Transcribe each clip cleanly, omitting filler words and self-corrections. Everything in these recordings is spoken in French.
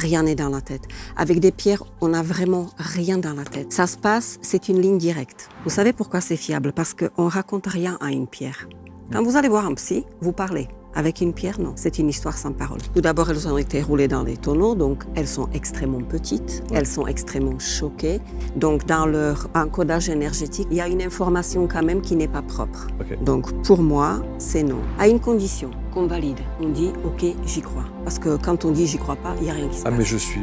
rien n'est dans la tête. Avec des pierres, on n'a vraiment rien dans la tête. Ça se passe, c'est une ligne directe. Vous savez pourquoi c'est fiable? Parce qu'on ne raconte rien à une pierre. Quand vous allez voir un psy, vous parlez. Avec une pierre, non. C'est une histoire sans parole. Tout d'abord, elles ont été roulées dans les tonneaux, donc elles sont extrêmement petites, elles sont extrêmement choquées. Donc, dans leur encodage énergétique, il y a une information quand même qui n'est pas propre. Okay. Donc, pour moi, c'est non. À une condition qu'on valide. On dit, OK, j'y crois. Parce que quand on dit j'y crois pas, il n'y a rien qui se passe. Mais je suis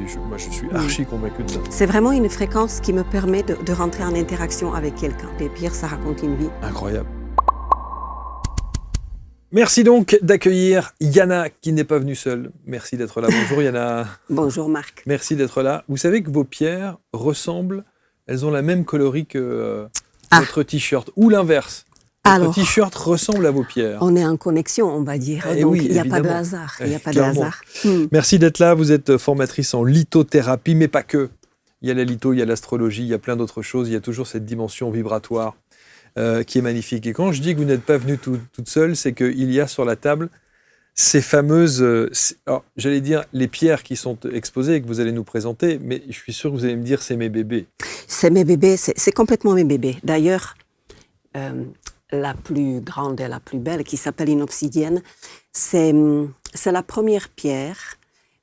archi convaincu de ça. C'est vraiment une fréquence qui me permet de rentrer en interaction avec quelqu'un. Les pierres, ça raconte une vie. Incroyable. Merci donc d'accueillir Yana, qui n'est pas venue seule. Merci d'être là. Bonjour Yana. Bonjour Marc. Merci d'être là. Vous savez que vos pierres ressemblent, elles ont la même coloris que votre t-shirt, ou l'inverse. Votre t-shirt ressemble à vos pierres. On est en connexion, on va dire. Donc, oui, il n'y a pas de hasard. Il n'y a pas de hasard. Merci d'être là. Vous êtes formatrice en lithothérapie, mais pas que. Il y a la litho, il y a l'astrologie, il y a plein d'autres choses. Il y a toujours cette dimension vibratoire qui est magnifique. Et quand je dis que vous n'êtes pas venue toute seule, c'est qu'il y a sur la table ces fameuses, alors, j'allais dire les pierres qui sont exposées et que vous allez nous présenter, mais je suis sûr que vous allez me dire c'est mes bébés. C'est mes bébés, c'est complètement mes bébés. D'ailleurs, la plus grande et la plus belle, qui s'appelle une obsidienne, c'est la première pierre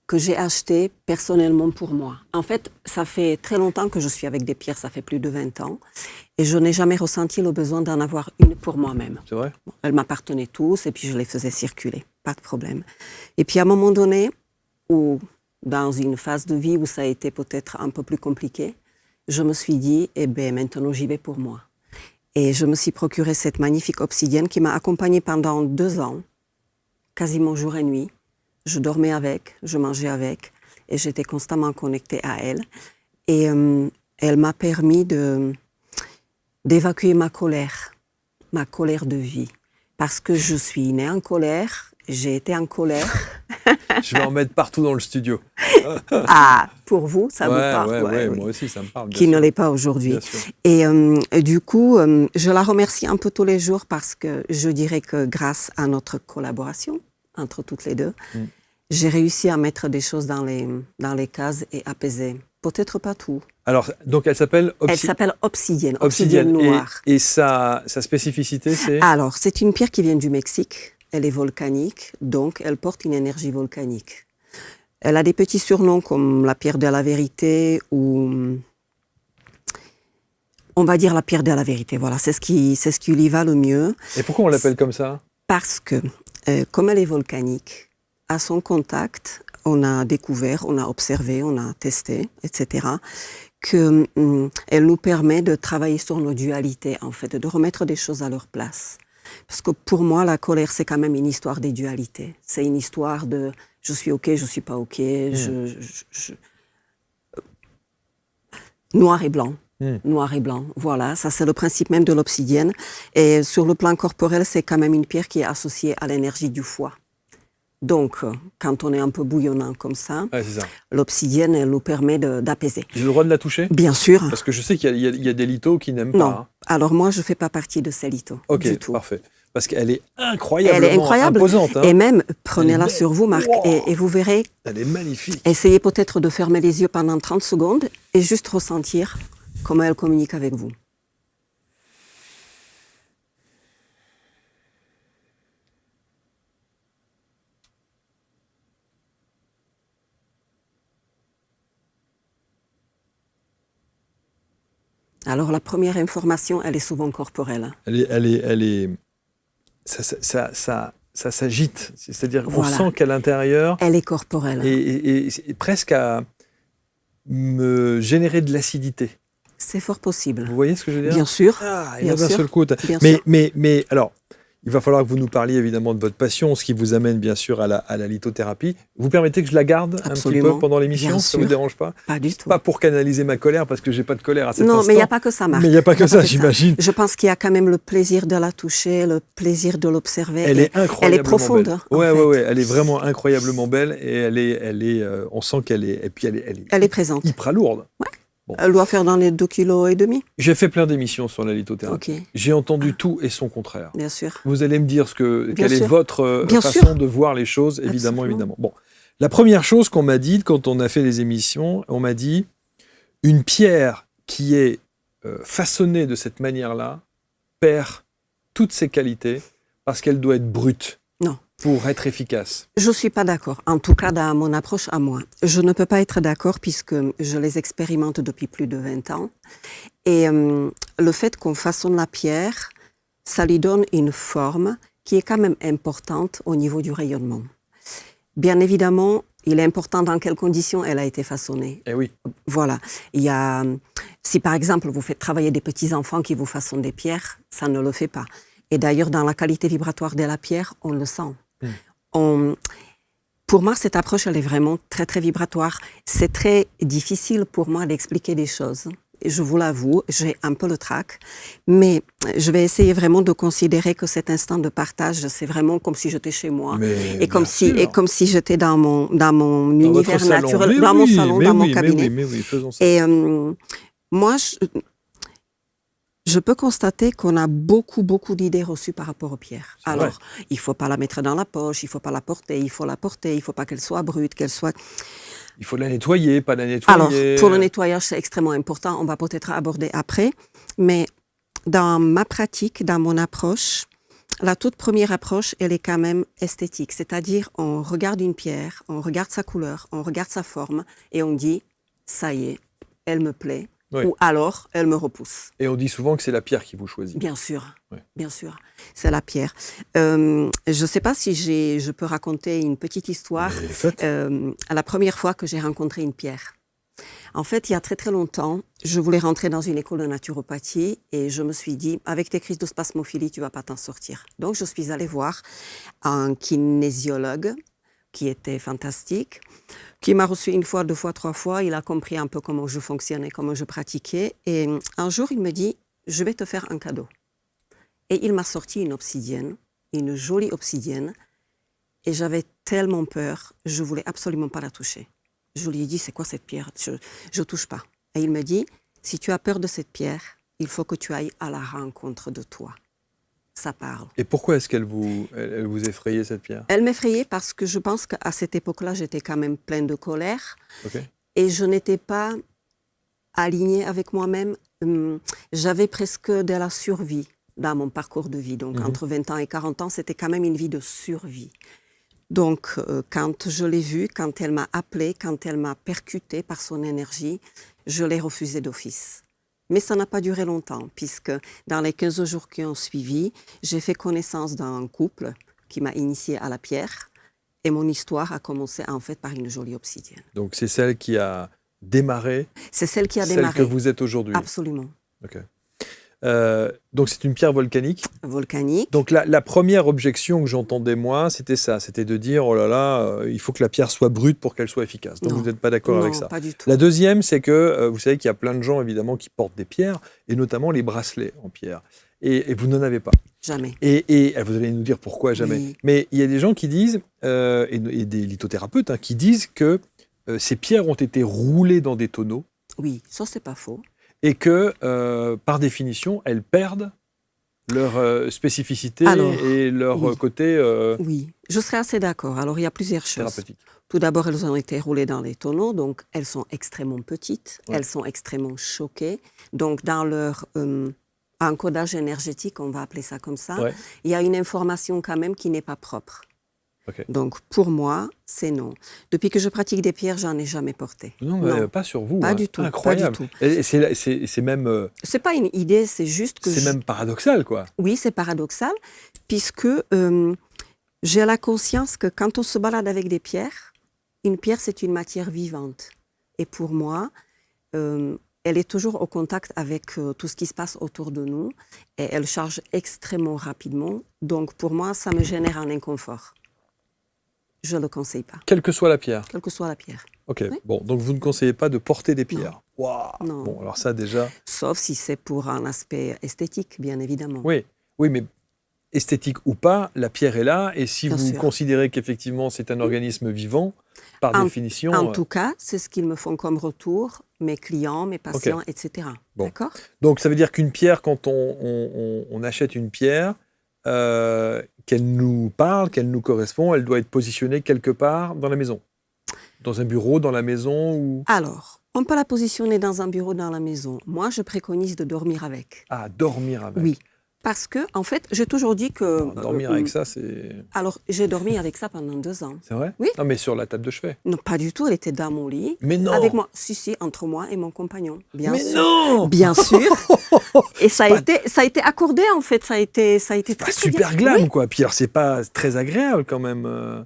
que j'ai achetée personnellement pour moi. En fait, ça fait très longtemps que je suis avec des pierres, ça fait plus de 20 ans, et je n'ai jamais ressenti le besoin d'en avoir une pour moi-même. C'est vrai ? Bon, elles m'appartenaient tous, et puis je les faisais circuler, pas de problème. Et puis à un moment donné, ou dans une phase de vie où ça a été peut-être un peu plus compliqué, je me suis dit, eh bien maintenant j'y vais pour moi. Et je me suis procuré cette magnifique obsidienne qui m'a accompagnée pendant 2 ans, quasiment jour et nuit. Je dormais avec, je mangeais avec, et j'étais constamment connectée à elle. Et elle m'a permis d'évacuer ma colère de vie. Parce que je suis née en colère, j'ai été en colère. Je vais en mettre partout dans le studio. Ah, pour vous, ça vous parle? Oui. Moi aussi, ça me parle. Qui ne l'est pas aujourd'hui. Et du coup, je la remercie un peu tous les jours parce que je dirais que grâce à notre collaboration, entre toutes les deux, j'ai réussi à mettre des choses dans les cases et apaiser. Peut-être pas tout. Alors, donc elle s'appelle obsidienne, obsidienne noire. Et sa spécificité, c'est? Alors, c'est une pierre qui vient du Mexique. Elle est volcanique, donc elle porte une énergie volcanique. Elle a des petits surnoms comme la pierre de la vérité ou... On va dire la pierre de la vérité, voilà, c'est ce qui lui va le mieux. Et pourquoi on l'appelle comme ça? Parce que, comme elle est volcanique, à son contact, on a découvert, on a observé, on a testé, etc., qu'elle nous permet de travailler sur nos dualités, en fait, de remettre des choses à leur place. Parce que pour moi, la colère, c'est quand même une histoire des dualités. C'est une histoire de je suis OK, je suis pas OK, noir et blanc. Noir et blanc, voilà, ça c'est le principe même de l'obsidienne. Et sur le plan corporel, c'est quand même une pierre qui est associée à l'énergie du foie. Donc, quand on est un peu bouillonnant comme ça, l'obsidienne, elle nous permet d'apaiser. J'ai le droit de la toucher? Bien sûr. Parce que je sais qu'il y a des lithos qui n'aiment pas. Non, alors moi, je ne fais pas partie de ces lithos du tout. Ok, parfait. Parce qu'elle est incroyablement imposante. Hein. Et même, prenez-la sur vous, Marc, et vous verrez. Elle est magnifique. Essayez peut-être de fermer les yeux pendant 30 secondes et juste ressentir comment elle communique avec vous. Alors, la première information, elle est souvent corporelle. Ça s'agite. C'est-à-dire qu'on sent qu'à l'intérieur... Elle est corporelle. Et presque à me générer de l'acidité. C'est fort possible. Vous voyez ce que je veux dire? Bien sûr. Il y a d'un seul coup. Mais alors, il va falloir que vous nous parliez évidemment de votre passion, ce qui vous amène bien sûr à la lithothérapie. Vous permettez que je la garde un petit peu pendant l'émission? Ça ne vous dérange pas? Pas du tout. Pas pour canaliser ma colère, parce que je n'ai pas de colère à cet instant. Non, mais il n'y a pas que ça, Marc. Mais il n'y a pas que ça, j'imagine. Je pense qu'il y a quand même le plaisir de la toucher, le plaisir de l'observer. Elle est incroyablement elle est profonde. Ouais, elle est vraiment incroyablement belle et on sent qu'elle est... Et puis elle est présente. Hyper lourde. Ouais. Bon. Elle doit faire dans les 2,5 kg. J'ai fait plein d'émissions sur la lithothérapie. Okay. J'ai entendu tout et son contraire. Bien sûr. Vous allez me dire quelle est votre façon de voir les choses, évidemment. Bon, La première chose qu'on m'a dit quand on a fait les émissions, on m'a dit une pierre qui est façonnée de cette manière-là perd toutes ses qualités parce qu'elle doit être brute. Non. Pour être efficace. Je ne suis pas d'accord, en tout cas dans mon approche à moi. Je ne peux pas être d'accord puisque je les expérimente depuis plus de 20 ans. Et le fait qu'on façonne la pierre, ça lui donne une forme qui est quand même importante au niveau du rayonnement. Bien évidemment, il est important dans quelles conditions elle a été façonnée. Eh oui. Voilà. Si par exemple vous faites travailler des petits-enfants qui vous façonnent des pierres, ça ne le fait pas. Et d'ailleurs, dans la qualité vibratoire de la pierre, on le sent. Pour moi, cette approche, elle est vraiment très, très vibratoire. C'est très difficile pour moi d'expliquer des choses. Je vous l'avoue, j'ai un peu le trac, mais je vais essayer vraiment de considérer que cet instant de partage, c'est vraiment comme si j'étais chez moi, et comme si j'étais dans mon univers naturel, dans mon salon, dans mon cabinet. Oui, faisons ça. Et moi, je peux constater qu'on a beaucoup d'idées reçues par rapport aux pierres. Alors, il ne faut pas la mettre dans la poche, il ne faut pas la porter, il faut la porter, il ne faut pas qu'elle soit brute, qu'elle soit... Il faut la nettoyer, pas la nettoyer. Alors, pour le nettoyage, c'est extrêmement important, on va peut-être aborder après, mais dans ma pratique, dans mon approche, la toute première approche, elle est quand même esthétique, c'est-à-dire on regarde une pierre, on regarde sa couleur, on regarde sa forme, et on dit, ça y est, elle me plaît. Oui. Ou alors, elle me repousse. Et on dit souvent que c'est la pierre qui vous choisit. Bien sûr, bien sûr, c'est la pierre. Je ne sais pas si je peux raconter une petite histoire. La première fois que j'ai rencontré une pierre. En fait, il y a très très longtemps, je voulais rentrer dans une école de naturopathie et je me suis dit, avec tes crises de spasmophilie, tu ne vas pas t'en sortir. Donc, je suis allée voir un kinésiologue qui était fantastique, qui m'a reçu 1 fois, 2 fois, 3 fois. Il a compris un peu comment je fonctionnais, comment je pratiquais. Et un jour, il me dit, je vais te faire un cadeau. Et il m'a sorti une obsidienne, une jolie obsidienne. Et j'avais tellement peur, je ne voulais absolument pas la toucher. Je lui ai dit, c'est quoi cette pierre? Je ne touche pas. Et il me dit, si tu as peur de cette pierre, il faut que tu ailles à la rencontre de toi. Ça parle. Et pourquoi est-ce elle vous effrayait, cette pierre? Elle m'effrayait parce que je pense qu'à cette époque-là, j'étais quand même pleine de colère. Okay. Et je n'étais pas alignée avec moi-même. J'avais presque de la survie dans mon parcours de vie. Donc, entre 20 ans et 40 ans, c'était quand même une vie de survie. Donc, quand je l'ai vue, quand elle m'a appelée, quand elle m'a percutée par son énergie, je l'ai refusée d'office. Mais ça n'a pas duré longtemps, puisque dans les 15 jours qui ont suivi, j'ai fait connaissance d'un couple qui m'a initiée à la pierre. Et mon histoire a commencé en fait par une jolie obsidienne. Donc c'est celle qui a démarré. C'est celle qui a démarré. Celle que vous êtes aujourd'hui. Absolument. Ok. Donc c'est une pierre volcanique. Volcanique. Donc la première objection que j'entendais moi, c'était ça, c'était de dire oh là là, il faut que la pierre soit brute pour qu'elle soit efficace. Donc non. vous n'êtes pas d'accord avec ça. Non, pas du tout. La deuxième, c'est que vous savez qu'il y a plein de gens évidemment qui portent des pierres et notamment les bracelets en pierre. Et vous n'en avez pas. Jamais. Et vous allez nous dire pourquoi jamais. Oui. Mais il y a des gens qui disent, et des lithothérapeutes, qui disent que ces pierres ont été roulées dans des tonneaux. Oui, ça c'est pas faux. Et que, par définition, elles perdent leur spécificité et leur côté oui, je serais assez d'accord. Alors, il y a plusieurs choses. Thérapeutique. Tout d'abord, elles ont été roulées dans les tonneaux, donc elles sont extrêmement petites, elles sont extrêmement choquées. Donc, dans leur encodage énergétique, on va appeler ça comme ça, il y a une information quand même qui n'est pas propre. Okay. Donc, pour moi, c'est non. Depuis que je pratique des pierres, j'en ai jamais porté. Non. Pas sur vous. Pas du tout. Incroyable. Pas du tout. Et c'est même... c'est pas une idée, c'est juste que... C'est même paradoxal, quoi. Oui, c'est paradoxal, puisque j'ai la conscience que quand on se balade avec des pierres, une pierre, c'est une matière vivante. Et pour moi, elle est toujours au contact avec tout ce qui se passe autour de nous, et elle charge extrêmement rapidement. Donc, pour moi, ça me génère un inconfort. Je ne le conseille pas. Quelle que soit la pierre. Quelle que soit la pierre. Ok, oui. Bon, donc vous ne conseillez pas de porter des pierres. Wow. Non. Bon, alors ça déjà... Sauf si c'est pour un aspect esthétique, bien évidemment. Oui, mais esthétique ou pas, la pierre est là, et si bien vous sûr. Considérez qu'effectivement c'est un organisme vivant, par définition... En tout cas, c'est ce qu'ils me font comme retour, mes clients, mes patients, etc. Bon. D'accord ? Donc ça veut dire qu'une pierre, quand on achète une pierre, qu'elle nous parle, qu'elle nous correspond, elle doit être positionnée quelque part dans la maison. Dans un bureau, dans la maison ou... Alors, on peut la positionner dans un bureau dans la maison. Moi, je préconise de dormir avec. Ah, dormir avec. Oui, parce que, en fait, j'ai toujours dit que... Alors, dormir avec ça, c'est... Alors, j'ai dormi avec ça pendant 2 ans. C'est vrai? Oui. Non, mais sur la table de chevet. Non, pas du tout, elle était dans mon lit. Mais non! Avec moi, si, entre moi et mon compagnon, bien Mais sûr. non! Bien sûr. Et ça a été accordé, en fait, ça a été très, Pas très super bien. glam, Oui. quoi. Puis alors, c'est pas très agréable quand même.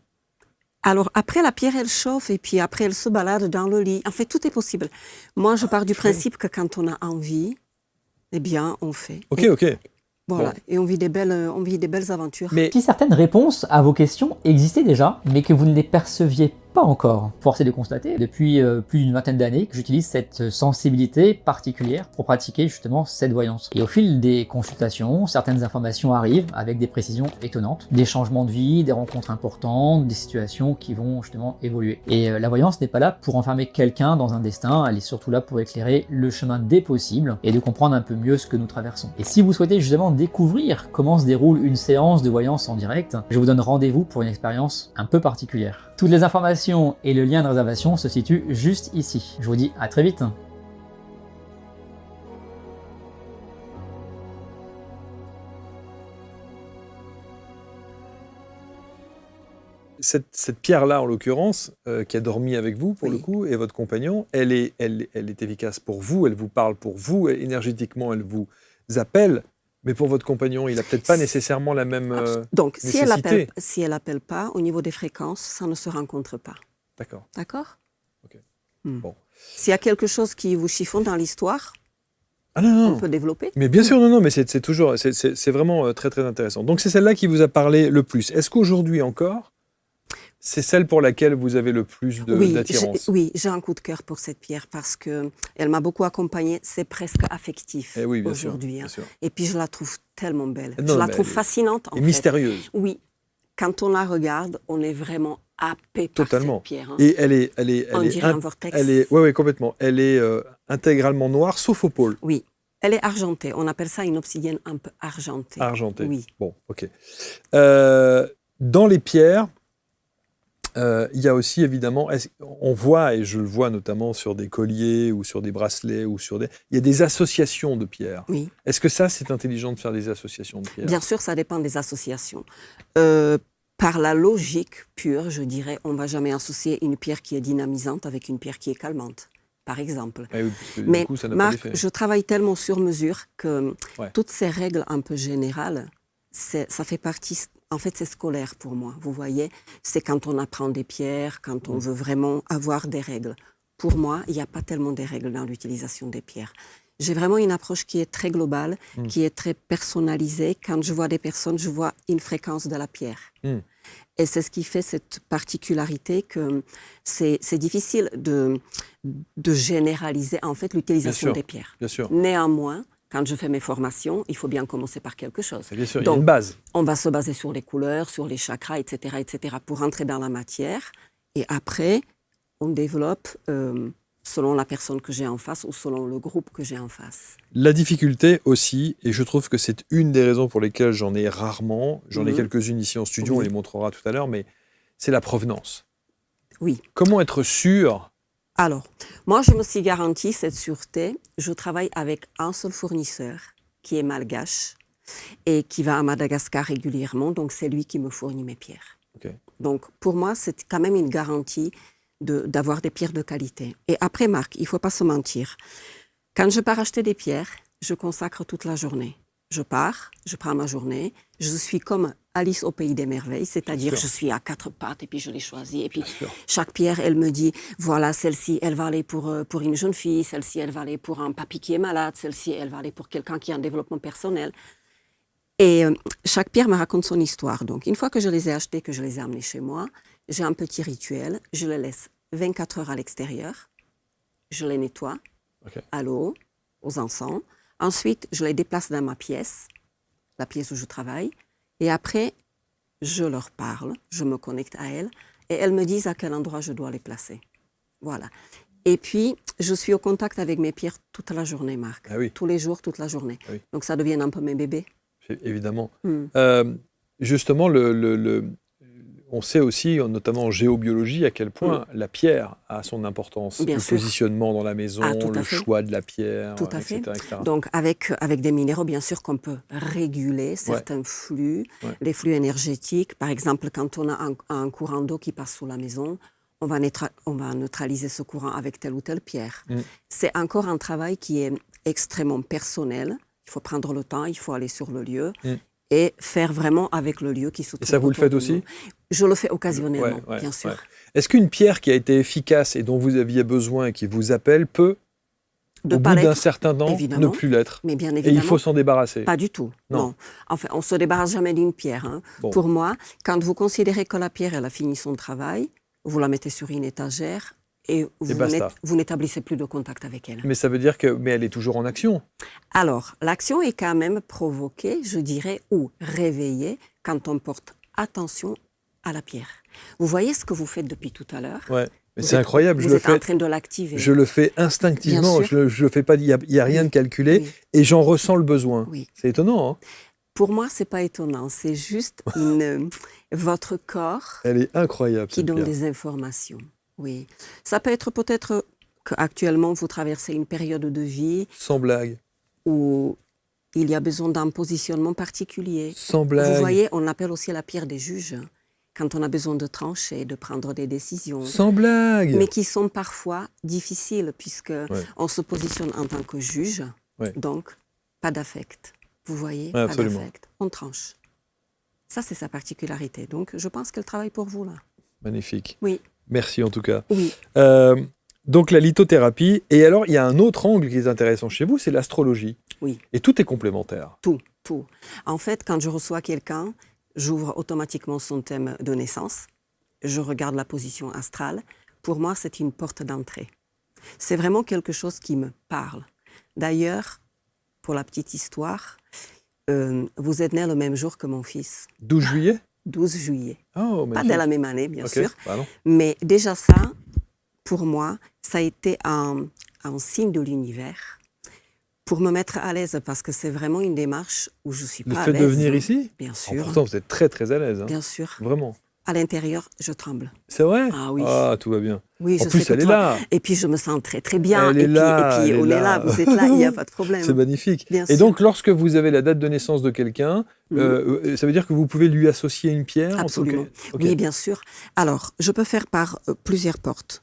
Alors, après, la pierre, elle chauffe, et puis après, elle se balade dans le lit. En fait, tout est possible. Moi, je pars du principe que quand on a envie, eh bien, on fait. Ok, Et, ok. voilà, Bon. et on vit des belles aventures. Mais Si certaines réponses à vos questions existaient déjà, mais que vous ne les perceviez pas encore, force est de constater depuis plus d'une vingtaine d'années que j'utilise cette sensibilité particulière pour pratiquer justement cette voyance. Et au fil des consultations, certaines informations arrivent avec des précisions étonnantes, des changements de vie, des rencontres importantes, des situations qui vont justement évoluer. Et la voyance n'est pas là pour enfermer quelqu'un dans un destin, elle est surtout là pour éclairer le chemin des possibles et de comprendre un peu mieux ce que nous traversons. Et si vous souhaitez justement découvrir comment se déroule une séance de voyance en direct, je vous donne rendez-vous pour une expérience un peu particulière. Toutes les informations et le lien de réservation se situent juste ici. Je vous dis à très vite. cette pierre-là, en l'occurrence, qui a dormi avec vous, pour Oui. le coup, et votre compagnon, elle est efficace pour vous, elle vous parle pour vous, et énergétiquement, elle vous appelle, mais pour votre compagnon, il n'a peut-être pas nécessairement la même Donc, si nécessité. elle appelle pas, au niveau des fréquences, ça ne se rencontre pas. D'accord. D'accord? Ok. Hmm. Bon. S'il y a quelque chose qui vous chiffonne dans l'histoire, Ah non, on non. peut développer. Mais bien sûr, non, mais c'est toujours, c'est vraiment très, très intéressant. Donc, c'est celle-là qui vous a parlé le plus. Est-ce qu'aujourd'hui encore, c'est celle pour laquelle vous avez le plus d'attirance? Oui, j'ai un coup de cœur pour cette pierre parce que elle m'a beaucoup accompagnée. C'est presque affectif Eh oui, bien sûr, aujourd'hui. bien sûr. Et puis je la trouve tellement belle. Non, je la mais trouve elle est- fascinante en Et fait. mystérieuse. Oui, quand on la regarde, on est vraiment happé par Totalement. cette pierre. Hein. Et On dirait un vortex. ouais, complètement. Elle est intégralement noire, sauf au pôle. Oui, elle est argentée. On appelle ça une obsidienne un peu argentée. Argentée. Oui. Bon, ok. Dans les pierres, il y a aussi évidemment, on voit, et je le vois notamment sur des colliers ou sur des bracelets, il y a des associations de pierres. Oui. Est-ce que ça, c'est intelligent de faire des associations de pierres? Bien sûr, ça dépend des associations. Par la logique pure, je dirais, on ne va jamais associer une pierre qui est dynamisante avec une pierre qui est calmante, par exemple. Eh oui, parce que Mais du coup, ça n'a pas Marc, d'effet. je travaille tellement sur mesure que Ouais. toutes ces règles un peu générales, ça fait partie, en fait, c'est scolaire pour moi. Vous voyez, c'est quand on apprend des pierres, quand on veut vraiment avoir des règles. Pour moi, il n'y a pas tellement de règles dans l'utilisation des pierres. J'ai vraiment une approche qui est très globale, qui est très personnalisée. Quand je vois des personnes, je vois une fréquence de la pierre. Mm. Et c'est ce qui fait cette particularité que c'est difficile de généraliser en fait l'utilisation sûr. des pierres. Bien sûr. Néanmoins, quand je fais mes formations, il faut bien commencer par quelque chose. Bien sûr, il y a Donc, une base. on va se baser sur les couleurs, sur les chakras, etc., pour entrer dans la matière. Et après, on développe selon la personne que j'ai en face ou selon le groupe que j'ai en face. La difficulté aussi, et je trouve que c'est une des raisons pour lesquelles j'en ai rarement, j'en ai Mhm. quelques-unes ici en studio, on Oui. les montrera tout à l'heure, mais c'est la provenance. Oui. Comment être sûr? Alors, moi, je me suis garantie cette sûreté. Je travaille avec un seul fournisseur qui est malgache et qui va à Madagascar régulièrement. Donc, c'est lui qui me fournit mes pierres. Ok. Donc, pour moi, c'est quand même une garantie d'avoir des pierres de qualité. Et après, Marc, il ne faut pas se mentir. Quand je pars acheter des pierres, je consacre toute la journée. Je pars, je prends ma journée, je suis comme Alice au pays des merveilles, c'est-à-dire Bien sûr. je suis à 4 pattes et puis je les choisis. Et puis Bien sûr. chaque pierre, elle me dit, voilà, celle-ci, elle va aller pour une jeune fille, celle-ci, elle va aller pour un papy qui est malade, celle-ci, elle va aller pour quelqu'un qui a un développement personnel. Et chaque pierre me raconte son histoire. Donc, une fois que je les ai achetées, que je les ai amenées chez moi, j'ai un petit rituel. Je les laisse 24 heures à l'extérieur. Je les nettoie Ok. à l'eau, aux encens. Ensuite, je les déplace dans ma pièce, la pièce où je travaille. Et après, je leur parle, je me connecte à elles et elles me disent à quel endroit je dois les placer. Voilà. Et puis, je suis au contact avec mes pierres toute la journée, Marc. Ah oui. Tous les jours, toute la journée. Ah oui. Donc, ça devient un peu mes bébés. Évidemment. Mm. Justement, on sait aussi, notamment en géobiologie, à quel point la pierre a son importance. Bien le sûr. positionnement dans la maison, Tout à le fait. choix de la pierre, Tout à etc., fait. etc. Donc, avec des minéraux, bien sûr, qu'on peut réguler certains flux, Ouais. les flux énergétiques. Par exemple, quand on a un courant d'eau qui passe sous la maison, on va neutraliser ce courant avec telle ou telle pierre. C'est encore un travail qui est extrêmement personnel. Il faut prendre le temps, il faut aller sur le lieu et faire vraiment avec le lieu qui se trouve. Et ça, vous le autour faites de aussi? nous. Je le fais occasionnellement, Ouais, bien sûr. ouais. Est-ce qu'une pierre qui a été efficace et dont vous aviez besoin et qui vous appelle peut, De au pas bout d'un l'être, certain temps, ne évidemment. plus l'être? Mais bien Et évidemment. il faut s'en débarrasser? Pas du tout, Non. non. Enfin, on ne se débarrasse jamais d'une pierre. Hein. Bon. Pour moi, quand vous considérez que la pierre, elle a fini son travail, vous la mettez sur une étagère et basta. vous n'établissez plus de contact avec elle. Mais ça veut dire mais elle est toujours en action. Alors, l'action est quand même provoquée, je dirais, ou réveillée quand on porte attention à la pierre. Vous voyez ce que vous faites depuis tout à l'heure? Ouais. Mais Vous c'est êtes- incroyable, Vous êtes en train de l'activer. je le fais instinctivement, Bien sûr. je le fais pas, il y a rien de calculé Oui. et j'en ressens le besoin. Oui. C'est étonnant, hein? Pour moi, c'est pas étonnant. C'est juste votre corps Elle est incroyable, qui cette donne pierre. des informations. Oui. Ça peut être peut-être qu'actuellement, vous traversez une période de vie Sans blague, où il y a besoin d'un positionnement particulier. sans blague, Vous voyez, on l'appelle aussi la pierre des juges, quand on a besoin de trancher, de prendre des décisions, sans blague. mais qui sont parfois difficiles, puisque on se positionne en tant que juge, Ouais. donc pas d'affect. Vous voyez, Ouais, pas absolument. d'affect. On tranche. Ça, c'est sa particularité. Donc, je pense qu'elle travaille pour vous, là. Magnifique. Oui, Merci en tout cas. oui. Donc la lithothérapie. Et alors, il y a un autre angle qui est intéressant chez vous, c'est l'astrologie. Oui. Et tout est complémentaire. Tout. En fait, quand je reçois quelqu'un, j'ouvre automatiquement son thème de naissance. Je regarde la position astrale. Pour moi, c'est une porte d'entrée. C'est vraiment quelque chose qui me parle. D'ailleurs, pour la petite histoire, vous êtes né le même jour que mon fils, 12 juillet? 12 juillet. Oh, Pas magnifique. dès la même année, bien Ok, sûr. bah non. Mais déjà ça, pour moi, ça a été un signe de l'univers pour me mettre à l'aise, parce que c'est vraiment une démarche où je suis Le pas à fait de l'aise. venir ici? Bien Oh, sûr, pourtant, vous êtes très très à l'aise. Hein. bien sûr. Vraiment. À l'intérieur, je tremble. C'est vrai? Ah oui. Ah, tout va bien. Oui, En je plus, sais que elle est toi- là. Et puis, je me sens très, très bien. Elle est et puis, là, et puis elle est on est là, là. vous êtes là, il n'y a pas de problème. C'est magnifique. Bien Et sûr. donc, lorsque vous avez la date de naissance de quelqu'un, ça veut dire que vous pouvez lui associer une pierre? en tout cas Absolument. Ok. Oui, bien sûr. Alors, je peux faire par plusieurs portes.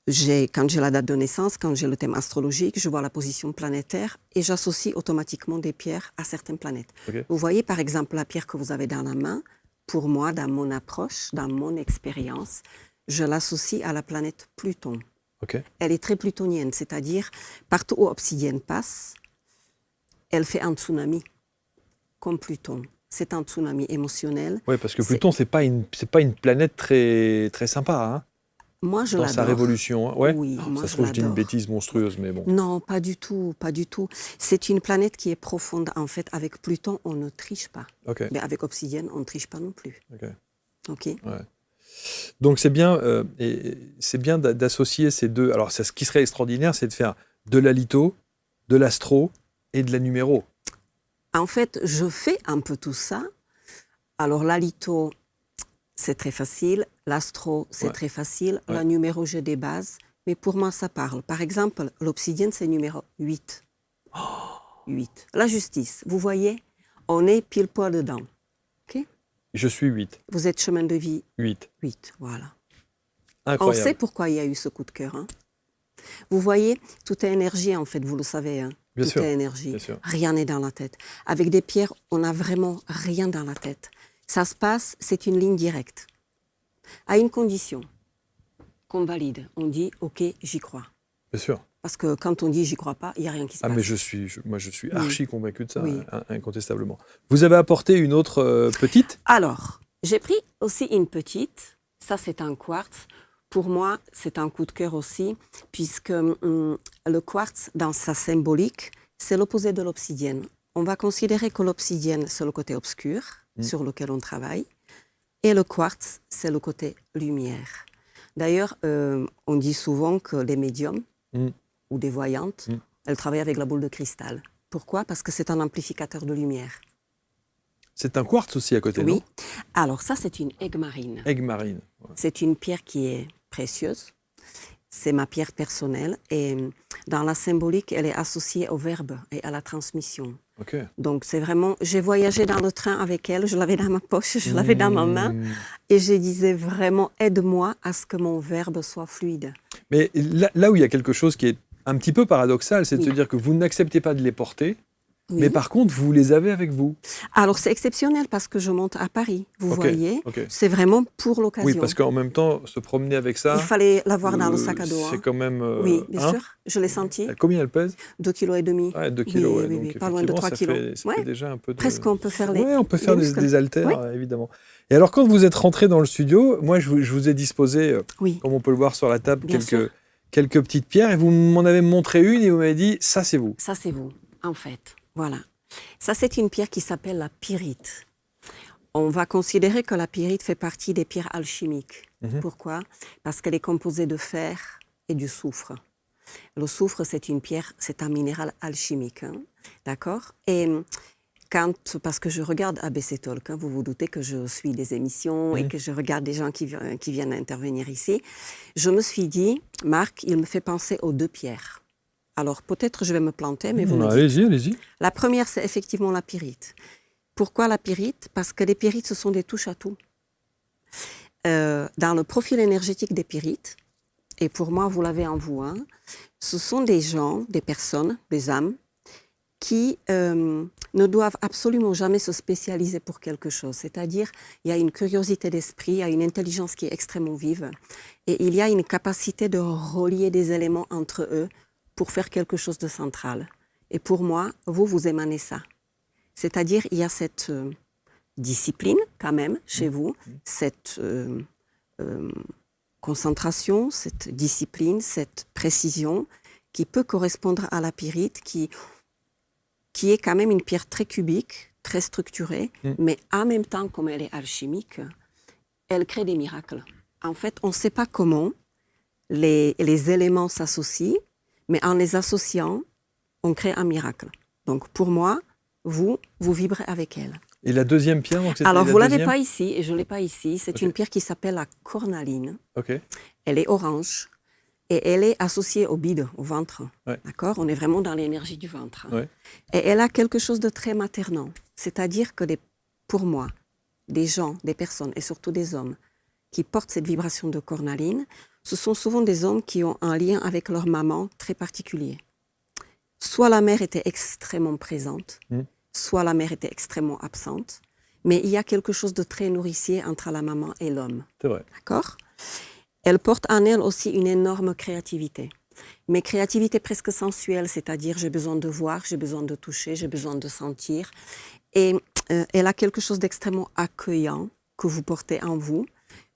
Quand j'ai la date de naissance, quand j'ai le thème astrologique, je vois la position planétaire et j'associe automatiquement des pierres à certaines planètes. Ok. Vous voyez, par exemple, la pierre que vous avez dans la main. Pour moi, dans mon approche, dans mon expérience, je l'associe à la planète Pluton. Ok. Elle est très plutonienne, c'est-à-dire, partout où Obsidienne passe, elle fait un tsunami, comme Pluton. C'est un tsunami émotionnel. Ouais, parce que C'est- Pluton, c'est pas une planète très très sympa, hein, Moi, je dans l'adore. sa révolution. Hein. Ouais. Oui, Oh, moi, ça se je trouve, je dis une l'adore. bêtise monstrueuse, mais bon. Non, pas du tout, pas du tout. C'est une planète qui est profonde. En fait, avec Pluton, on ne triche pas. Ok. Mais avec Obsidienne, on ne triche pas non plus. Ok. OK? Donc c'est bien, d'associer ces deux. Alors, ce qui serait extraordinaire, c'est de faire de la litho, de l'astro et de la numéro. En fait, je fais un peu tout ça. Alors, la litho, c'est très facile. L'astro, c'est Ouais. très facile. Ouais. La numéro, j'ai des bases. Mais pour moi, ça parle. Par exemple, l'obsidienne, c'est numéro 8. 8. La justice, vous voyez, on est pile poil dedans. OK? Je suis 8. Vous êtes chemin de vie 8. 8. Voilà. Incroyable. On sait pourquoi il y a eu ce coup de cœur. Hein. Vous voyez, tout est énergie, en fait, vous le savez. Hein. Bien Tout sûr, est énergie. bien sûr. Rien n'est dans la tête. Avec des pierres, on n'a vraiment rien dans la tête. Ça se passe, c'est une ligne directe. À une condition qu'on valide. On dit, OK, j'y crois. Bien sûr. Parce que quand on dit j'y crois pas, il n'y a rien qui se Ah, passe. mais je suis Oui. archi convaincu de ça, Oui. incontestablement. Vous avez apporté une autre petite? Alors, j'ai pris aussi une petite. Ça, c'est un quartz. Pour moi, c'est un coup de cœur aussi, puisque le quartz, dans sa symbolique, c'est l'opposé de l'obsidienne. On va considérer que l'obsidienne, c'est le côté obscur sur lequel on travaille, et le quartz, c'est le côté lumière. D'ailleurs, on dit souvent que les médiums ou des voyantes, elles travaillent avec la boule de cristal. Pourquoi? Parce que c'est un amplificateur de lumière. C'est un quartz aussi à côté, Oui. non? Alors ça, c'est une aigue marine. Aigue marine. Ouais. C'est une pierre qui est précieuse. C'est ma pierre personnelle. Et dans la symbolique, elle est associée au verbe et à la transmission. Ok. Donc c'est vraiment... J'ai voyagé dans le train avec elle, je l'avais dans ma poche, je l'avais dans ma main. Et je disais vraiment, aide-moi à ce que mon verbe soit fluide. Mais là où il y a quelque chose qui est un petit peu paradoxal, c'est de Oui. se dire que vous n'acceptez pas de les porter, Oui. mais par contre, vous les avez avec vous. Alors c'est exceptionnel parce que je monte à Paris, vous Ok, voyez. ok. C'est vraiment pour l'occasion. Oui, parce qu'en même temps, se promener avec ça, Il fallait l'avoir dans le sac à dos. c'est quand même... Oui, bien hein. sûr, je l'ai senti. Combien elle pèse? 2,5 kg. Ouais, 2 kilos. Ouais, Oui, donc oui, pas loin de effectivement, 3 kilos. ça Ouais. fait déjà un peu de... Presque, on peut faire les- Ouais, on peut faire les des, muscles. des haltères, Ouais. évidemment. Et alors, quand vous êtes rentré dans le studio, moi, je vous ai disposé, Oui, comme on peut le voir sur la table, Bien sûr. quelques petites pierres, et vous m'en avez montré une, et vous m'avez dit, ça, c'est vous. ça c'est vous, en fait. Voilà. Ça, c'est une pierre qui s'appelle la pyrite. On va considérer que la pyrite fait partie des pierres alchimiques. Mhm. Pourquoi? Parce qu'elle est composée de fer et du soufre. Le soufre, c'est une pierre, c'est un minéral alchimique. Hein. D'accord? Et parce que je regarde ABC Talk, hein, vous vous doutez que je suis des émissions et que je regarde des gens qui viennent intervenir ici, je me suis dit, Marc, il me fait penser aux deux pierres. Alors peut-être je vais me planter, mais vous me dites. Allez-y, allez-y. La première, c'est effectivement la pyrite. Pourquoi la pyrite? Parce que les pyrites, ce sont des touches-à-tout. Dans le profil énergétique des pyrites, et pour moi, vous l'avez en vous, hein, ce sont des gens, des personnes, des âmes, qui ne doivent absolument jamais se spécialiser pour quelque chose. C'est-à-dire, il y a une curiosité d'esprit, il y a une intelligence qui est extrêmement vive, et il y a une capacité de relier des éléments entre eux pour faire quelque chose de central. Et pour moi, vous émanez ça. C'est-à-dire, il y a cette discipline, quand même, chez vous, cette concentration, cette discipline, cette précision qui peut correspondre à la pyrite, qui est quand même une pierre très cubique, très structurée, mais en même temps, comme elle est alchimique, elle crée des miracles. En fait, on ne sait pas comment les éléments s'associent, mais en les associant, on crée un miracle. Donc pour moi, vous vibrez avec elle. Et la deuxième pierre, donc c'était Alors la vous ne l'avez deuxième pas ici, et je ne l'ai pas ici. C'est Ok. une pierre qui s'appelle la cornaline. Ok. Elle est orange et elle est associée au bide, au ventre. Ouais. D'accord? On est vraiment dans l'énergie du ventre. Ouais. Et elle a quelque chose de très maternant. C'est-à-dire que pour moi, des gens, des personnes et surtout des hommes qui portent cette vibration de cornaline, ce sont souvent des hommes qui ont un lien avec leur maman très particulier. Soit la mère était extrêmement présente, soit la mère était extrêmement absente, mais il y a quelque chose de très nourricier entre la maman et l'homme. C'est vrai. D'accord? Elle porte en elle aussi une énorme créativité. Mais créativité presque sensuelle, c'est-à-dire j'ai besoin de voir, j'ai besoin de toucher, j'ai besoin de sentir. Et elle a quelque chose d'extrêmement accueillant que vous portez en vous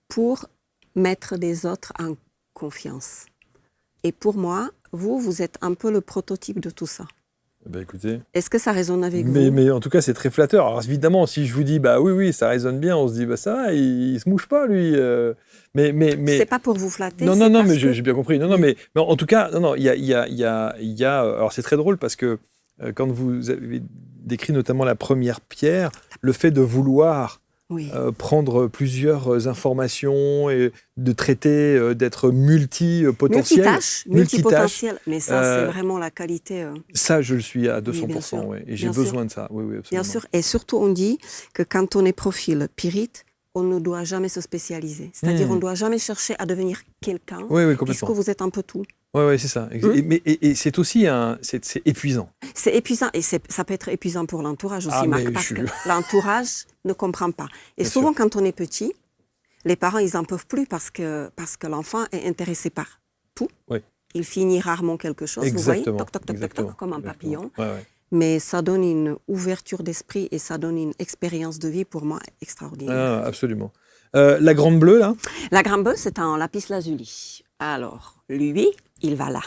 pour mettre des autres en confiance. Et pour moi, vous êtes un peu le prototype de tout ça. Ben écoutez, Est-ce que ça résonne avec vous? mais en tout cas, c'est très flatteur. Alors évidemment, si je vous dis, bah oui, ça résonne bien, on se dit, bah ça va, il se mouche pas, lui. Mais C'est pas pour vous flatter. non, c'est non, non, parce mais que- j'ai bien compris. Non, non, mais en tout cas, non, il y a. Alors c'est très drôle parce que quand vous avez décrit notamment la première pierre, le fait de vouloir Oui. prendre plusieurs informations et de traiter, d'être multipotentiel. Multipotentiel. Mais ça, Euh, c'est vraiment la qualité. Ça, je le suis à Oui, bien 200%. sûr. Ouais, et j'ai Bien sûr. besoin de ça. Oui, oui, absolument. Bien sûr. Et surtout, on dit que quand on est profil pyrite, on ne doit jamais se spécialiser. C'est-à-dire, on ne doit jamais chercher à devenir quelqu'un, Oui, oui, puisque complètement. vous êtes un peu tout. Oui, oui, c'est ça. Et c'est aussi c'est épuisant. C'est épuisant. Et ça peut être épuisant pour l'entourage aussi, Ah, Marc, mais parce je que suis- l'entourage ne comprend pas. Et Bien souvent, sûr. quand on est petit, les parents, ils n'en peuvent plus parce que l'enfant est intéressé par tout. Oui. Il finit rarement quelque chose, vous voyez, Exactement. toc, toc, toc, toc, Exactement. toc, comme un Exactement. papillon. Ouais, ouais. Mais ça donne une ouverture d'esprit et ça donne une expérience de vie, pour moi, extraordinaire. Ah, absolument. La grande bleue, là La grande bleue, c'est un lapis lazuli. Alors, lui, il va là.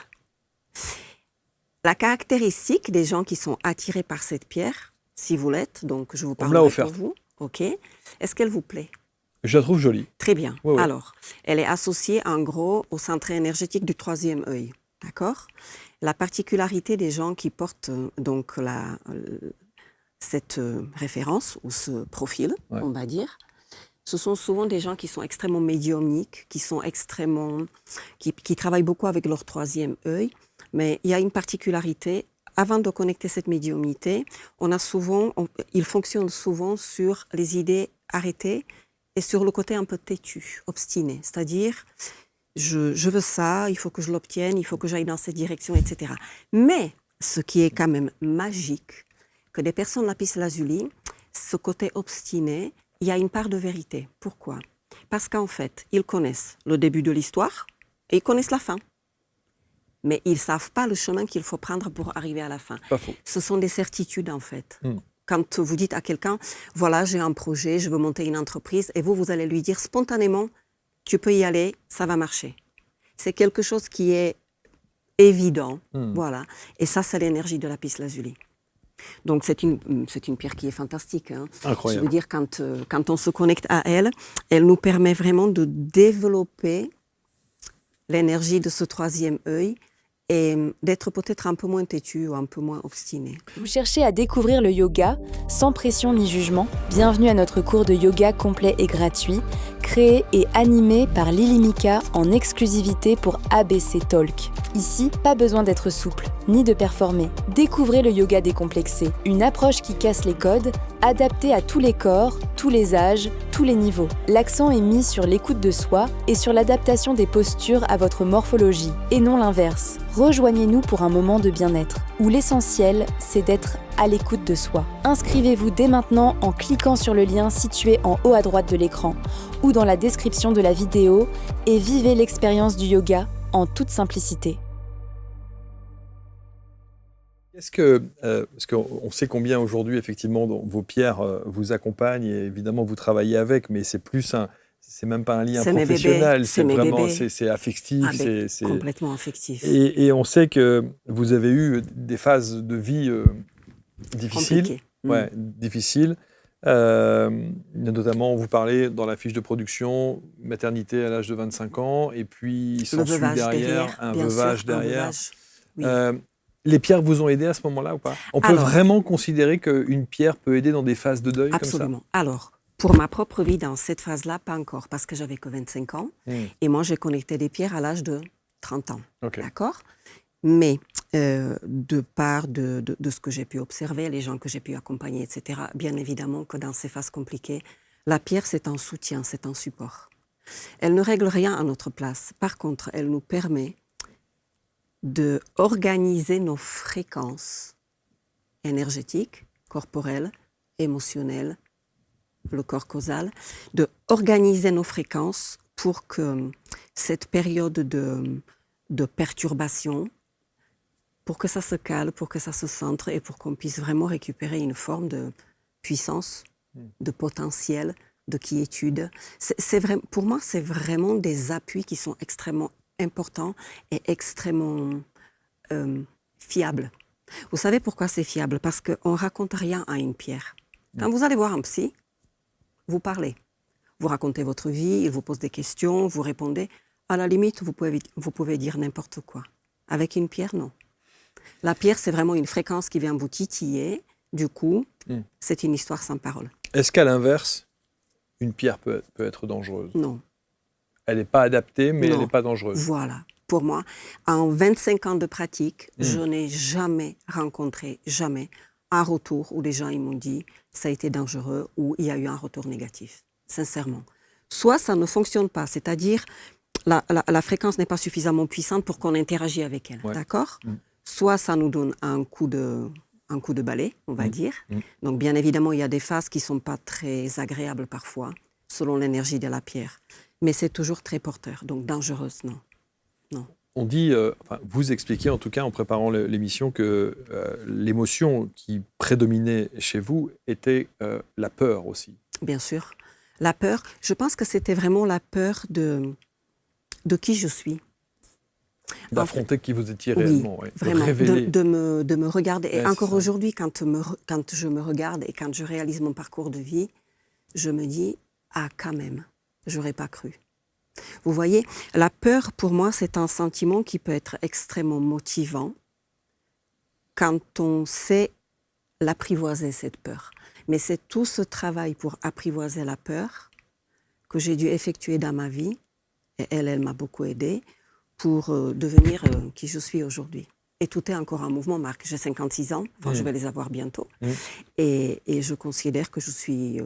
La caractéristique des gens qui sont attirés par cette pierre, si vous l'êtes, donc je vous On me l'a parle pour offerte. vous. OK. Est-ce qu'elle vous plaît? Je la trouve jolie. Très bien. Ouais, ouais. Alors, elle est associée en gros au centre énergétique du troisième œil. D'accord? La particularité des gens qui portent donc cette référence ou ce profil, Ouais. on va dire, ce sont souvent des gens qui sont extrêmement médiumniques, qui travaillent beaucoup avec leur troisième œil. Mais il y a une particularité. Avant de connecter cette médiumnité, ils fonctionnent souvent sur les idées arrêtées et sur le côté un peu têtu, obstiné. C'est-à-dire, je veux ça, il faut que je l'obtienne, il faut que j'aille dans cette direction, etc. Mais ce qui est quand même magique, que des personnes lapis lazuli, ce côté obstiné, il y a une part de vérité. Pourquoi ? Parce qu'en fait, ils connaissent le début de l'histoire et ils connaissent la fin. Mais ils ne savent pas le chemin qu'il faut prendre pour arriver à la fin. Pas faux. Ce sont des certitudes, en fait. Quand vous dites à quelqu'un, voilà, j'ai un projet, je veux monter une entreprise, et vous allez lui dire spontanément, tu peux y aller, ça va marcher. C'est quelque chose qui est évident, voilà. Et ça, c'est l'énergie de lapis lazuli. Donc, c'est une pierre qui est fantastique. Hein. Incroyable. Je veux dire, quand on se connecte à elle, elle nous permet vraiment de développer l'énergie de ce troisième œil et d'être peut-être un peu moins têtu ou un peu moins obstiné. Vous cherchez à découvrir le yoga sans pression ni jugement ? Bienvenue à notre cours de yoga complet et gratuit, créé et animé par Lily Mika en exclusivité pour ABC Talk. Ici, pas besoin d'être souple, ni de performer. Découvrez le yoga décomplexé, une approche qui casse les codes, adaptée à tous les corps, tous les âges, tous les niveaux. L'accent est mis sur l'écoute de soi et sur l'adaptation des postures à votre morphologie, et non l'inverse. Rejoignez-nous pour un moment de bien-être, où l'essentiel, c'est d'être à l'écoute de soi. Inscrivez-vous dès maintenant en cliquant sur le lien situé en haut à droite de l'écran ou dans la description de la vidéo et vivez l'expérience du yoga en toute simplicité. Est-ce que, parce qu'on sait combien aujourd'hui, effectivement, vos pierres vous accompagnent et évidemment vous travaillez avec, mais c'est même pas un lien C'est mes professionnel, bébés, c'est mes vraiment, bébés. c'est affectif. c'est Complètement affectif. Et on sait que vous avez eu des phases de vie difficiles. Compliqué. Ouais, difficiles. Notamment, vous parlez dans la fiche de production, maternité à l'âge de 25 ans, et puis Le s'ensuit veuvage derrière, un bien veuvage sûr, derrière. un veuvage, oui. Les pierres vous ont aidé à ce moment-là ou pas ? On peut Alors, vraiment considérer qu'une pierre peut aider dans des phases de deuil Absolument. Alors, pour ma propre vie, dans cette phase-là, pas encore, parce que j'avais que 25 ans. comme ça ? Et moi, j'ai connecté des pierres à l'âge de 30 ans. Ok. D'accord ? Mais de part de ce que j'ai pu observer, les gens que j'ai pu accompagner, etc., bien évidemment que dans ces phases compliquées, la pierre, c'est un soutien, c'est un support. Elle ne règle rien à notre place. Par contre, elle nous permet d'organiser nos fréquences énergétiques, corporelles, émotionnelles, le corps causal, d'organiser nos fréquences pour que cette période de perturbation, pour que ça se calme, pour que ça se centre et pour qu'on puisse vraiment récupérer une forme de puissance, de potentiel, de quiétude. Pour moi, c'est vraiment des appuis qui sont extrêmement importants et extrêmement fiables. Vous savez pourquoi c'est fiable ? Parce qu'on ne raconte rien à une pierre. Quand vous allez voir un psy, vous parlez. Vous racontez votre vie, il vous pose des questions, vous répondez. À la limite, vous pouvez dire n'importe quoi. Avec une pierre, non. La pierre, c'est vraiment une fréquence qui vient vous titiller. Du coup, c'est une histoire sans parole. Est-ce qu'à l'inverse, une pierre peut être dangereuse ? Non. Elle n'est pas adaptée, mais Non. elle n'est pas dangereuse. Voilà. Pour moi, en 25 ans de pratique, je n'ai jamais rencontré, un retour où les gens ils m'ont dit ça a été dangereux ou il y a eu un retour négatif. Sincèrement. Soit ça ne fonctionne pas, c'est-à-dire la fréquence n'est pas suffisamment puissante pour qu'on interagisse avec elle. Ouais. D'accord ? Soit ça nous donne un coup de balai, on va dire. Donc, bien évidemment, il y a des phases qui ne sont pas très agréables parfois, selon l'énergie de la pierre. Mais c'est toujours très porteur. Donc, dangereuse, non. Non. On dit, vous expliquez en tout cas en préparant l'émission que l'émotion qui prédominait chez vous était la peur aussi. Bien sûr. La peur, je pense que c'était vraiment la peur de qui je suis. D'affronter qui vous étiez Oui, réellement, ouais. vraiment, Révéler. de me regarder. Et Ouais, encore c'est ça. aujourd'hui, quand je me regarde et quand je réalise mon parcours de vie, je me dis, ah quand même, j'aurais pas cru. Vous voyez, la peur, pour moi, c'est un sentiment qui peut être extrêmement motivant quand on sait l'apprivoiser, cette peur. Mais c'est tout ce travail pour apprivoiser la peur que j'ai dû effectuer dans ma vie. Et elle m'a beaucoup aidée pour devenir qui je suis aujourd'hui. Et tout est encore en mouvement, Marc. J'ai 56 ans, je vais les avoir bientôt. Et je considère que je suis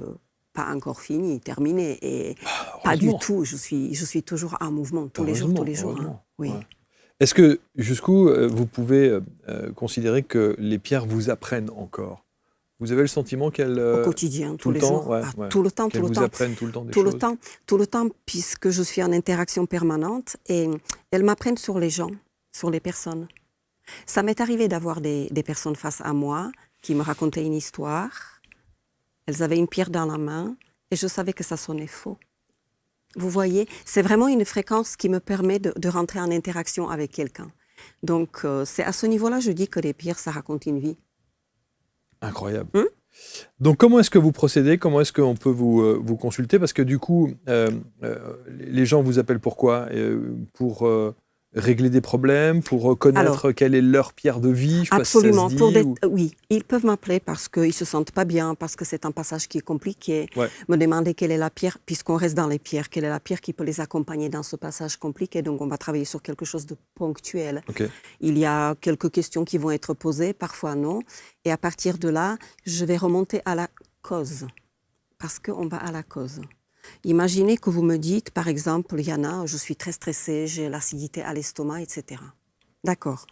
pas encore finie, terminée. Et pas du tout. Je suis toujours en mouvement, tous les jours. Hein. Oui. Ouais. Est-ce que, jusqu'où vous pouvez considérer que les pierres vous apprennent encore? Vous avez le sentiment qu'elles... Au quotidien, tous les jours. Tout le temps, qu'elles tout le vous temps. apprennent tout le temps des choses. Tout le temps, puisque je suis en interaction permanente. Et elles m'apprennent sur les gens, sur les personnes. Ça m'est arrivé d'avoir des personnes face à moi qui me racontaient une histoire. Elles avaient une pierre dans la main et je savais que ça sonnait faux. Vous voyez, c'est vraiment une fréquence qui me permet de rentrer en interaction avec quelqu'un. Donc, c'est à ce niveau-là, je dis que les pierres, ça raconte une vie. Incroyable. Donc, comment est-ce que vous procédez? Comment est-ce qu'on peut vous consulter? Parce que du coup, les gens vous appellent pourquoi? Pour régler des problèmes, pour connaître quelle est leur pierre de vie? Absolument. Oui, ils peuvent m'appeler parce qu'ils ne se sentent pas bien, parce que c'est un passage qui est compliqué. Me demander quelle est la pierre, puisqu'on reste dans les pierres, quelle est la pierre qui peut les accompagner dans ce passage compliqué. Donc, on va travailler sur quelque chose de ponctuel. Il y a quelques questions qui vont être posées, parfois non. Et à partir de là, je vais remonter à la cause, parce qu'on va à la cause. Imaginez que vous me dites, par exemple, Yana, je suis très stressée, j'ai l'acidité à l'estomac, etc. D'accord.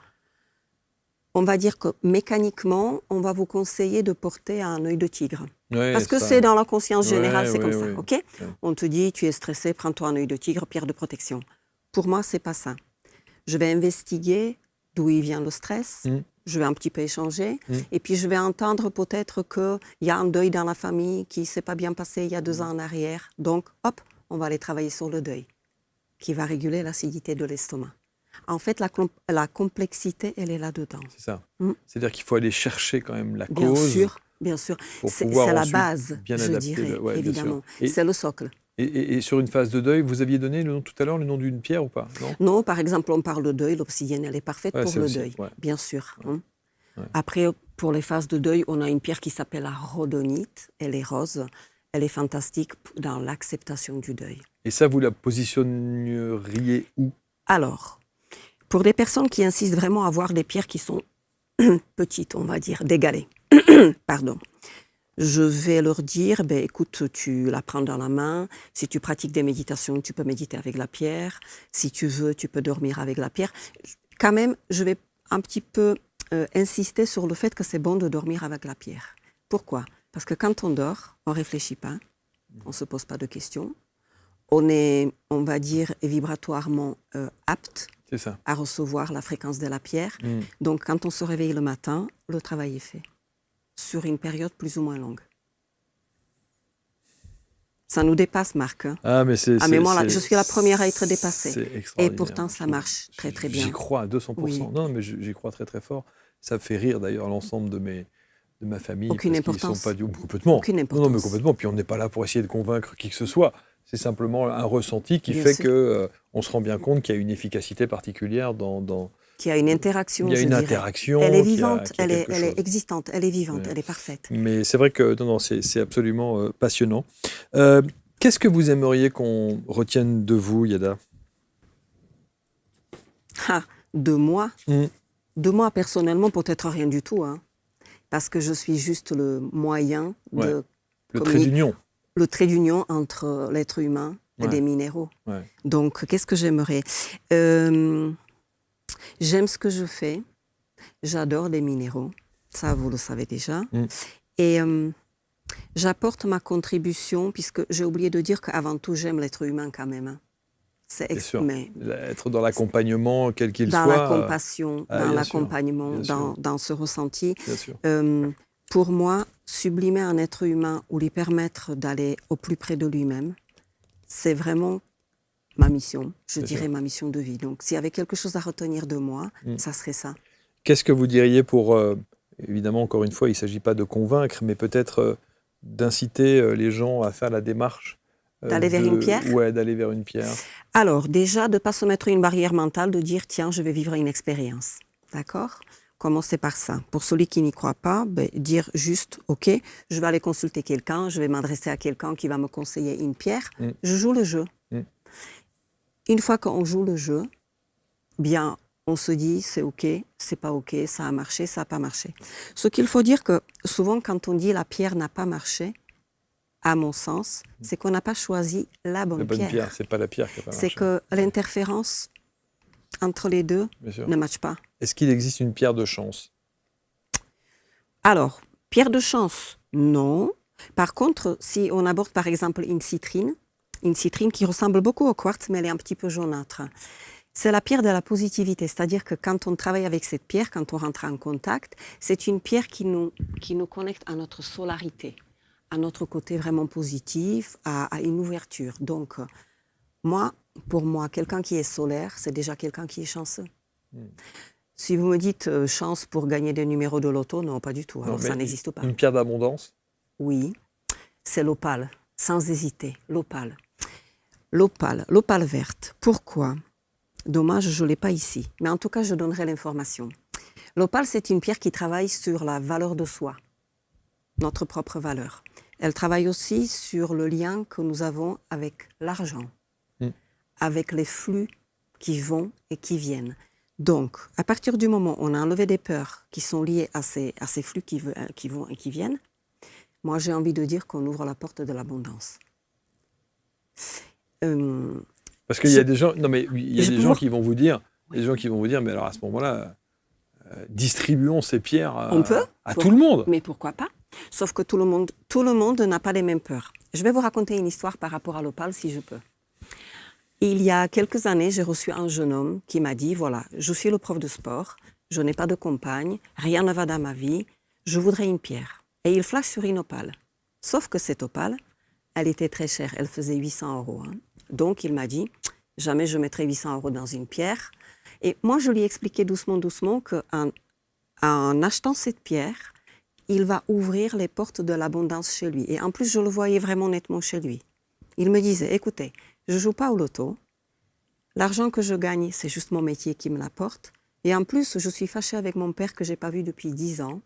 On va dire que mécaniquement, on va vous conseiller de porter un œil de tigre. Parce que c'est dans la conscience générale, c'est comme ça. Ok ? On te dit, tu es stressé, prends-toi un œil de tigre, pierre de protection. Pour moi, c'est pas ça. Je vais investiguer d'où il vient le stress. Je vais un petit peu échanger. Et puis, je vais entendre peut-être qu'il y a un deuil dans la famille qui ne s'est pas bien passé il y a 2 ans en arrière. Donc, hop, on va aller travailler sur le deuil, qui va réguler l'acidité de l'estomac. En fait, la complexité, elle est là-dedans. C'est ça. C'est-à-dire qu'il faut aller chercher quand même la bien cause. Bien sûr. C'est la base, je dirais, évidemment. C'est le socle. Et sur une phase de deuil, vous aviez donné tout à l'heure le nom d'une pierre ou pas? Non, par exemple, on parle de deuil, l'obsidienne, elle est parfaite pour le deuil, bien sûr. Après, pour les phases de deuil, on a une pierre qui s'appelle la rhodonite, elle est rose, elle est fantastique dans l'acceptation du deuil. Et ça, vous la positionneriez où? Alors, pour des personnes qui insistent vraiment à avoir des pierres qui sont petites, on va dire, d'égalées, pardon. Je vais leur dire, écoute, tu la prends dans la main. Si tu pratiques des méditations, tu peux méditer avec la pierre. Si tu veux, tu peux dormir avec la pierre. Quand même, je vais un petit peu insister sur le fait que c'est bon de dormir avec la pierre. Pourquoi? Parce que quand on dort, on ne réfléchit pas, on ne se pose pas de questions. On est, on va dire, vibratoirement apte à recevoir la fréquence de la pierre. Donc, quand on se réveille le matin, le travail est fait. Sur une période plus ou moins longue. Ça nous dépasse, Marc. Je suis la première à être dépassée. Et pourtant, ça marche très, très bien. J'y crois à 200%. Oui. Non, mais j'y crois très, très fort. Ça fait rire, d'ailleurs, l'ensemble de ma famille. Aucune importance. Sont pas complètement. Aucune importance. Non, mais complètement. Puis on n'est pas là pour essayer de convaincre qui que ce soit. C'est simplement un ressenti qui fait qu'on se rend bien compte qu'il y a une efficacité particulière dans qu'il y a une interaction. Il y a une interaction. Elle est vivante, elle est existante, elle est vivante, elle est parfaite. Mais c'est vrai que c'est absolument passionnant. Qu'est-ce que vous aimeriez qu'on retienne de vous, Yada? De moi De moi, personnellement, peut-être rien du tout. Parce que je suis juste le moyen de... Le trait d'union. Le trait d'union entre l'être humain et des minéraux. Donc, qu'est-ce que j'aimerais? J'aime ce que je fais. J'adore les minéraux. Ça, vous le savez déjà. Et j'apporte ma contribution, puisque j'ai oublié de dire qu'avant tout, j'aime l'être humain quand même. C'est être dans l'accompagnement, quel qu'il soit. Dans la compassion, dans l'accompagnement, dans ce ressenti. Pour moi, sublimer un être humain ou lui permettre d'aller au plus près de lui-même, c'est vraiment ma mission, je dirais ma mission de vie. Donc, s'il y avait quelque chose à retenir de moi, ça serait ça. Qu'est-ce que vous diriez pour, évidemment, encore une fois, il ne s'agit pas de convaincre, mais peut-être d'inciter les gens à faire la démarche d'aller vers une pierre? Ouais, d'aller vers une pierre. Alors, déjà, de ne pas se mettre une barrière mentale, de dire, tiens, je vais vivre une expérience. D'accord? commencer par ça. Pour celui qui n'y croit pas, dire juste, OK, je vais aller consulter quelqu'un, je vais m'adresser à quelqu'un qui va me conseiller une pierre. Je joue le jeu. Une fois qu'on joue le jeu, bien, on se dit, c'est OK, c'est pas OK, ça a marché, ça n'a pas marché. Ce qu'il faut dire que souvent, quand on dit la pierre n'a pas marché, à mon sens, c'est qu'on n'a pas choisi la bonne pierre. C'est pas la pierre qui n'a pas marché. C'est que l'interférence entre les deux ne matche pas. Est-ce qu'il existe une pierre de chance? Alors, pierre de chance, non. Par contre, si on aborde par exemple une citrine qui ressemble beaucoup au quartz, mais elle est un petit peu jaunâtre. C'est la pierre de la positivité, c'est-à-dire que quand on travaille avec cette pierre, quand on rentre en contact, c'est une pierre qui nous connecte à notre solarité, à notre côté vraiment positif, à une ouverture. Donc, pour moi, quelqu'un qui est solaire, c'est déjà quelqu'un qui est chanceux. Si vous me dites chance pour gagner des numéros de loto, non, pas du tout. Alors, ça n'existe pas. Une pierre d'abondance? Oui, c'est l'opale, sans hésiter, l'opale. L'opale verte. Pourquoi? Dommage, je ne l'ai pas ici. Mais en tout cas, je donnerai l'information. L'opale, c'est une pierre qui travaille sur la valeur de soi, notre propre valeur. Elle travaille aussi sur le lien que nous avons avec l'argent, avec les flux qui vont et qui viennent. Donc, à partir du moment où on a enlevé des peurs qui sont liées à ces flux qui vont et qui viennent, moi, j'ai envie de dire qu'on ouvre la porte de l'abondance. Parce qu'il y a des gens, gens qui vont vous dire, mais alors à ce moment-là, distribuons ces pierres à tout le monde. Mais pourquoi pas? Sauf que tout le monde n'a pas les mêmes peurs. Je vais vous raconter une histoire par rapport à l'opale, si je peux. Il y a quelques années, j'ai reçu un jeune homme qui m'a dit, voilà, je suis le prof de sport, je n'ai pas de compagne, rien ne va dans ma vie, je voudrais une pierre. Et il flash sur une opale. Sauf que cette opale, elle était très chère, elle faisait 800 €. Donc il m'a dit, jamais je mettrai 800 € dans une pierre. Et moi, je lui ai expliqué doucement qu'en achetant cette pierre, il va ouvrir les portes de l'abondance chez lui. Et en plus, je le voyais vraiment nettement chez lui. Il me disait, écoutez, je ne joue pas au loto. L'argent que je gagne, c'est juste mon métier qui me l'apporte. Et en plus, je suis fâchée avec mon père que je n'ai pas vu depuis 10 ans,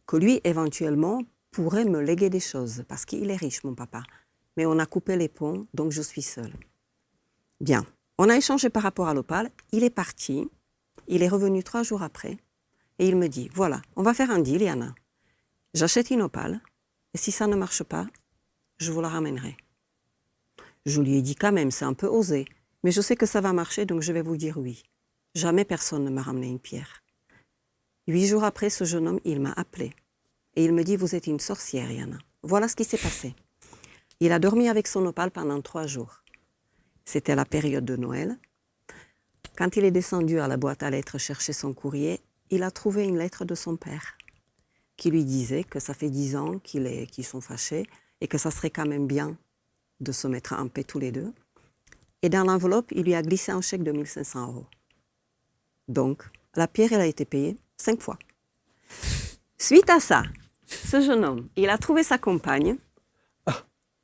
que lui, éventuellement, pourrait me léguer des choses, parce qu'il est riche, mon papa. Mais on a coupé les ponts, donc je suis seule. Bien, on a échangé par rapport à l'opale. Il est parti, il est revenu 3 jours après, et il me dit, voilà, on va faire un deal, Yana. J'achète une opale, et si ça ne marche pas, je vous la ramènerai. Je lui ai dit quand même, c'est un peu osé, mais je sais que ça va marcher, donc je vais vous dire oui. Jamais personne ne m'a ramené une pierre. 8 jours après, ce jeune homme, il m'a appelé. Et il me dit, vous êtes une sorcière, Yana. Voilà ce qui s'est passé. Il a dormi avec son opale pendant 3 jours. C'était la période de Noël. Quand il est descendu à la boîte à lettres chercher son courrier, il a trouvé une lettre de son père qui lui disait que ça fait 10 ans qu'ils sont fâchés et que ça serait quand même bien de se mettre en paix tous les deux. Et dans l'enveloppe, il lui a glissé un chèque de 1 500 €. Donc, la pierre, elle a été payée 5 fois. Suite à ça, ce jeune homme, il a trouvé sa compagne,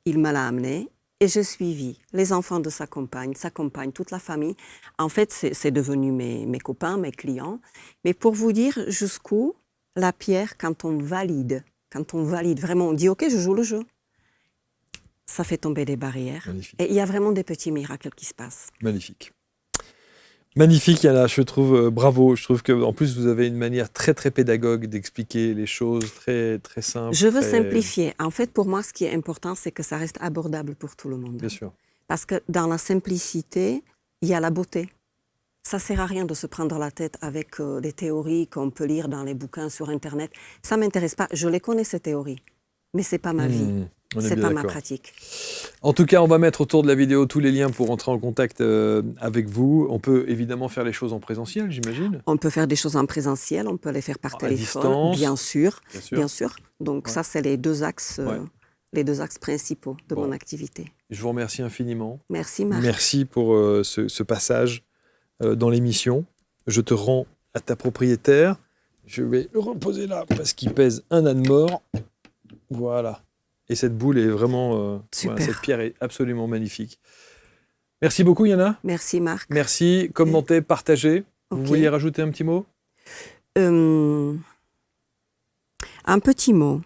il me l'a amenée et j'ai suivi les enfants de sa compagne, toute la famille. En fait, c'est devenu mes copains, mes clients. Mais pour vous dire jusqu'où la pierre, quand on valide, vraiment, on dit « Ok, je joue le jeu », ça fait tomber des barrières. Magnifique. Et il y a vraiment des petits miracles qui se passent. Magnifique. Magnifique, Yana, je trouve, bravo. Je trouve qu'en plus, vous avez une manière très, très pédagogue d'expliquer les choses, très, très simple. Je veux simplifier. En fait, pour moi, ce qui est important, c'est que ça reste abordable pour tout le monde. Bien sûr. Parce que dans la simplicité, il y a la beauté. Ça ne sert à rien de se prendre la tête avec des théories qu'on peut lire dans les bouquins sur Internet. Ça ne m'intéresse pas. Je les connais, ces théories. Mais ce n'est pas ma vie. Ce n'est pas ma pratique. En tout cas, on va mettre autour de la vidéo tous les liens pour entrer en contact avec vous. On peut évidemment faire les choses en présentiel, j'imagine. On peut faire des choses en présentiel, on peut les faire par téléphone, distance, bien sûr. Donc ça, c'est les deux axes principaux de mon activité. Je vous remercie infiniment. Merci Marc. Merci pour ce passage dans l'émission. Je te rends à ta propriétaire. Je vais le reposer là parce qu'il pèse un âne mort. Voilà. Et cette boule est vraiment... Super. Cette pierre est absolument magnifique. Merci beaucoup, Yana. Merci, Marc. Merci. Commentez, partagez. Vous vouliez rajouter un petit mot ? Un petit mot.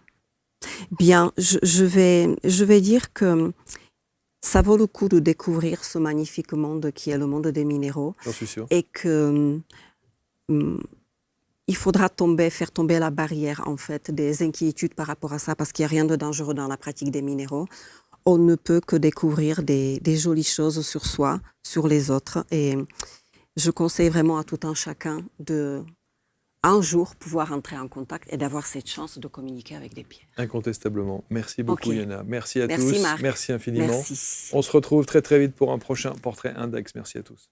Bien, je vais dire que ça vaut le coup de découvrir ce magnifique monde qui est le monde des minéraux J'en suis sûr. et que il faudra faire tomber la barrière en fait des inquiétudes par rapport à ça parce qu'il n'y a rien de dangereux dans la pratique des minéraux. On ne peut que découvrir des jolies choses sur soi, sur les autres et je conseille vraiment à tout un chacun de un jour pouvoir entrer en contact et d'avoir cette chance de communiquer avec des pierres. Incontestablement. Merci beaucoup, Ok. Yana. Merci à Merci, tous. Marc. Merci infiniment. Merci. On se retrouve très très vite pour un prochain Portrait Index. Merci à tous.